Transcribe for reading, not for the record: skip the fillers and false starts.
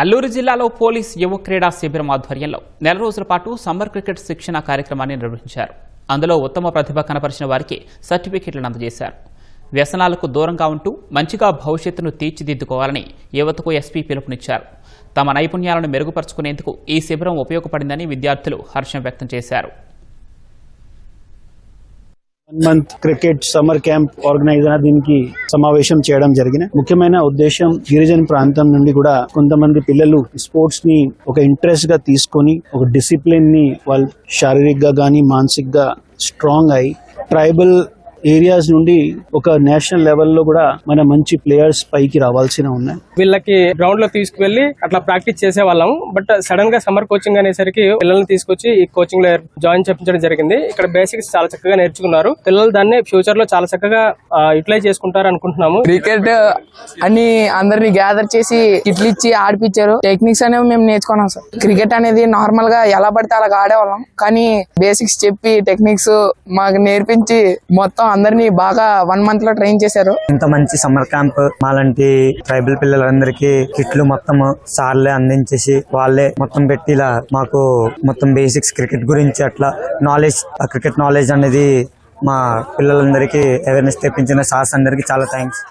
అల్లూరు జిల్లాలో పోలీస్ యువ క్రీడా శిబిరం ఆధ్వర్యంలో నెల రోజుల పాటు సమ్మర్ క్రికెట్ శిక్షణ కార్యక్రమాన్ని నిర్వహించారు. అందులో ఉత్తమ ప్రతిభ కనపరిచిన వారికి సర్టిఫికెట్లను అందజేశారు. వ్యసనాలకు దూరంగా ఉంటూ మంచిగా భవిష్యత్తును తీర్చిదిద్దుకోవాలని యువతకు ఎస్పీ పిలుపునిచ్చారు. తమ నైపుణ్యాలను మెరుగుపరుచుకునేందుకు ఈ శిబిరం ఉపయోగపడిందని విద్యార్థులు హర్షం వ్యక్తం చేశారు. 1 month cricket summer camp organiser దీనికి సమావేశం చేయడం జరిగింది. ముఖ్యమైన ఉద్దేశం గిరిజన ప్రాంతం నుండి కూడా కొంతమంది పిల్లలు స్పోర్ట్స్ ని ఒక ఇంట్రెస్ట్ గా తీసుకొని ఒక డిసిప్లిన్ ని వాళ్ళు శారీరకంగా గానీ మానసికంగా స్ట్రాంగ్ అయి ట్రైబల్ ఏరియాస్ నుండి ఒక నేషనల్ లెవెల్లో కూడా మన మంచి ప్లేయర్స్ పైకి రావాల్సిన ఉన్నాయి. వీళ్ళకి గ్రౌండ్ లో తీసుకువెళ్లి అట్లా ప్రాక్టీస్ చేసే వాళ్ళం. బట్ సడన్ గా సమ్మర్ కోచింగ్ అనేసరికి పిల్లల్ని తీసుకొచ్చి ఈ కోచింగ్ లో జాయిన్ చేయించడం జరిగింది. ఇక్కడ బేసిక్స్ చాలా చక్కగా నేర్చుకున్నారు. పిల్లలు దాన్ని ఫ్యూచర్ లో చాలా చక్కగా యూటిలైజ్ చేసుకుంటారు అనుకుంటున్నాము. క్రికెట్ అని అందరినీ గ్యాదర్ చేసి కిట్లు ఇచ్చి ఆడిపించారు. టెక్నిక్స్ అనేవి మేము నేర్చుకున్నాం సార్. క్రికెట్ అనేది నార్మల్ గా ఎలా పడితే అలా ఆడేవాళ్ళం, కానీ బేసిక్స్ చెప్పి టెక్నిక్స్ మాకు నేర్పించి మొత్తం అందరినీ బాగా 1 మంత్ లో ట్రైన్ చేశారు. ఇంత మంచి సమ్మర్ క్యాంప్ మాలాంటి ట్రైబల్ పిల్లలందరికీ కిట్లు మొత్తం సార్లే అందించేసి వాళ్ళే మొత్తం పెట్టి ఇలా మాకు మొత్తం బేసిక్స్ క్రికెట్ గురించి అట్లా నాలెడ్జ్ క్రికెట్ నాలెడ్జ్ అనేది మా పిల్లలందరికీ అవేర్నెస్ తెప్పించిన సార్స్ అందరికీ చాలా థ్యాంక్స్.